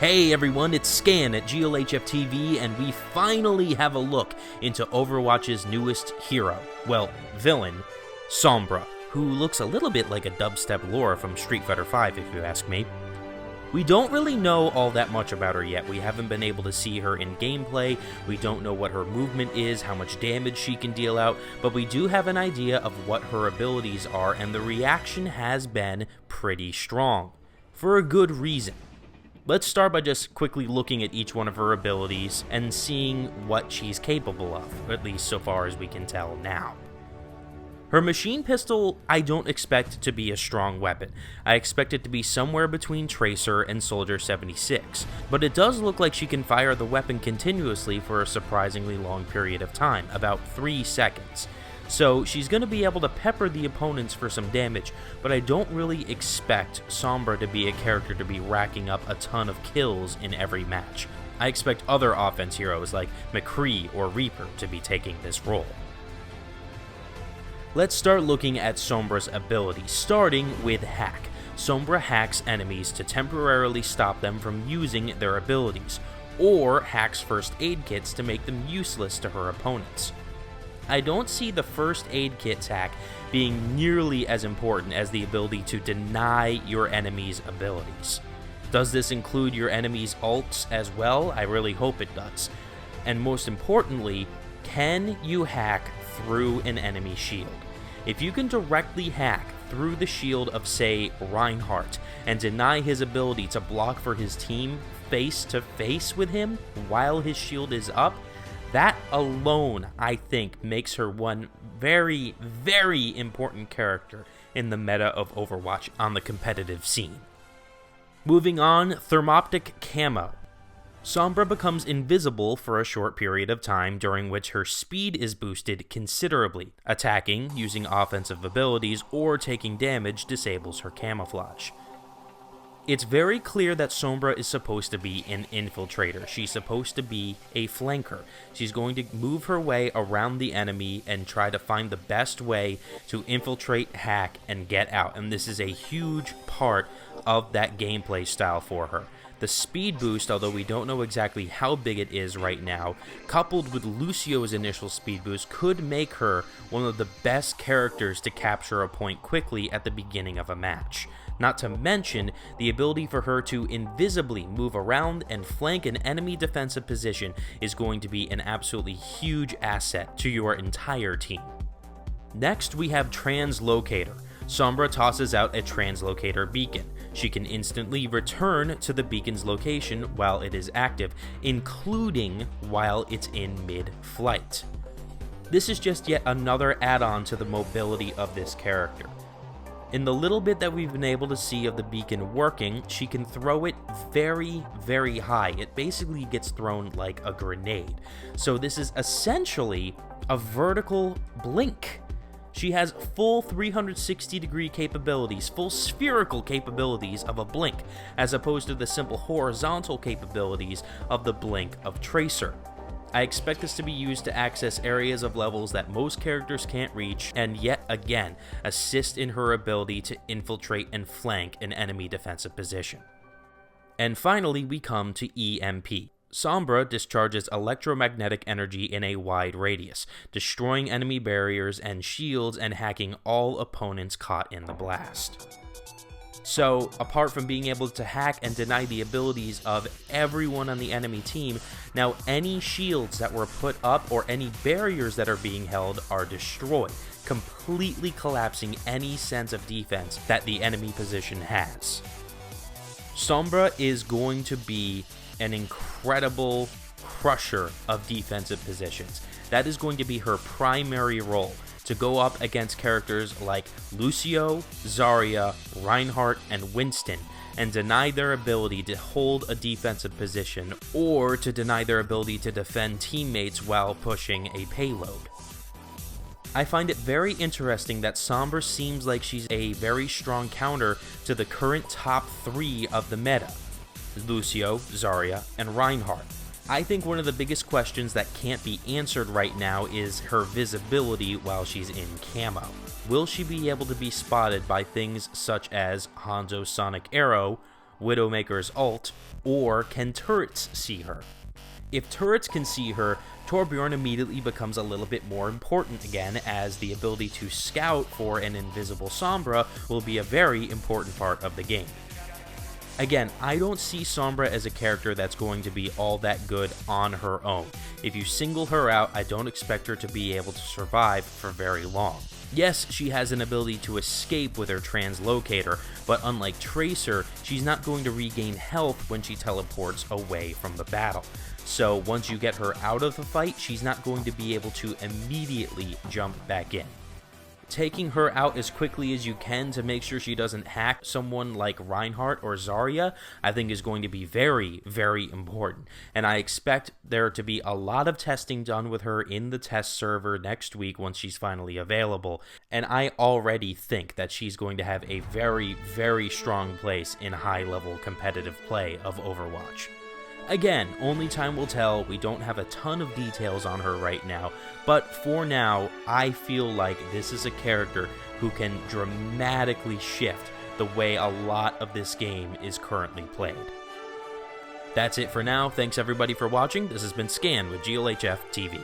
Hey everyone, it's Scan at GLHF TV, and we finally have a look into Overwatch's newest hero, well, villain, Sombra, who looks a little bit like a dubstep Laura from Street Fighter V if you ask me. We don't really know all that much about her yet. We haven't been able to see her in gameplay, we don't know what her movement is, how much damage she can deal out, but we do have an idea of what her abilities are, and the reaction has been pretty strong, for a good reason. Let's start by just quickly looking at each one of her abilities and seeing what she's capable of, at least so far as we can tell now. Her machine pistol, I don't expect to be a strong weapon. I expect it to be somewhere between Tracer and Soldier 76, but it does look like she can fire the weapon continuously for a surprisingly long period of time, about 3 seconds. So she's going to be able to pepper the opponents for some damage, but I don't really expect Sombra to be a character to be racking up a ton of kills in every match. I expect other offense heroes like McCree or Reaper to be taking this role. Let's start looking at Sombra's ability, starting with Hack. Sombra hacks enemies to temporarily stop them from using their abilities, or hacks first aid kits to make them useless to her opponents. I don't see the first aid kit's hack being nearly as important as the ability to deny your enemy's abilities. Does this include your enemy's ults as well? I really hope it does. And most importantly, can you hack through an enemy shield? If you can directly hack through the shield of, say, Reinhardt, and deny his ability to block for his team face to face with him while his shield is up, that alone, I think, makes her one very, very important character in the meta of Overwatch on the competitive scene. Moving on, Thermoptic Camo. Sombra becomes invisible for a short period of time, during which her speed is boosted considerably. Attacking, using offensive abilities, or taking damage disables her camouflage. It's very clear that Sombra is supposed to be an infiltrator. She's supposed to be a flanker. She's going to move her way around the enemy and try to find the best way to infiltrate, hack, and get out. And this is a huge part of that gameplay style for her. The speed boost, although we don't know exactly how big it is right now, coupled with Lucio's initial speed boost, could make her one of the best characters to capture a point quickly at the beginning of a match. Not to mention, the ability for her to invisibly move around and flank an enemy defensive position is going to be an absolutely huge asset to your entire team. Next, we have Translocator. Sombra tosses out a Translocator beacon. She can instantly return to the beacon's location while it is active, including while it's in mid-flight. This is just yet another add-on to the mobility of this character. In the little bit that we've been able to see of the beacon working, she can throw it very, very high. It basically gets thrown like a grenade. So this is essentially a vertical blink. She has full 360-degree capabilities, full spherical capabilities of a blink, as opposed to the simple horizontal capabilities of the blink of Tracer. I expect this to be used to access areas of levels that most characters can't reach, and yet again, assist in her ability to infiltrate and flank an enemy defensive position. And finally, we come to EMP. Sombra discharges electromagnetic energy in a wide radius, destroying enemy barriers and shields and hacking all opponents caught in the blast. So, apart from being able to hack and deny the abilities of everyone on the enemy team, now any shields that were put up or any barriers that are being held are destroyed, completely collapsing any sense of defense that the enemy position has. Sombra is going to be an incredible crusher of defensive positions. That is going to be her primary role, to go up against characters like Lucio, Zarya, Reinhardt, and Winston, and deny their ability to hold a defensive position, or to deny their ability to defend teammates while pushing a payload. I find it very interesting that Sombra seems like she's a very strong counter to the current top 3 of the meta: Lucio, Zarya, and Reinhardt. I think one of the biggest questions that can't be answered right now is her visibility while she's in camo. Will she be able to be spotted by things such as Hanzo's Sonic Arrow, Widowmaker's ult, or can turrets see her? If turrets can see her, Torbjorn immediately becomes a little bit more important again, as the ability to scout for an invisible Sombra will be a very important part of the game. Again, I don't see Sombra as a character that's going to be all that good on her own. If you single her out, I don't expect her to be able to survive for very long. Yes, she has an ability to escape with her Translocator, but unlike Tracer, she's not going to regain health when she teleports away from the battle. So once you get her out of the fight, she's not going to be able to immediately jump back in. Taking her out as quickly as you can to make sure she doesn't hack someone like Reinhardt or Zarya, I think is going to be very, very important. And I expect there to be a lot of testing done with her in the test server next week once she's finally available. And I already think that she's going to have a very, very strong place in high-level competitive play of Overwatch. Again, only time will tell. We don't have a ton of details on her right now, but for now, I feel like this is a character who can dramatically shift the way a lot of this game is currently played. That's it for now. Thanks everybody for watching. This has been Scan with GLHF TV.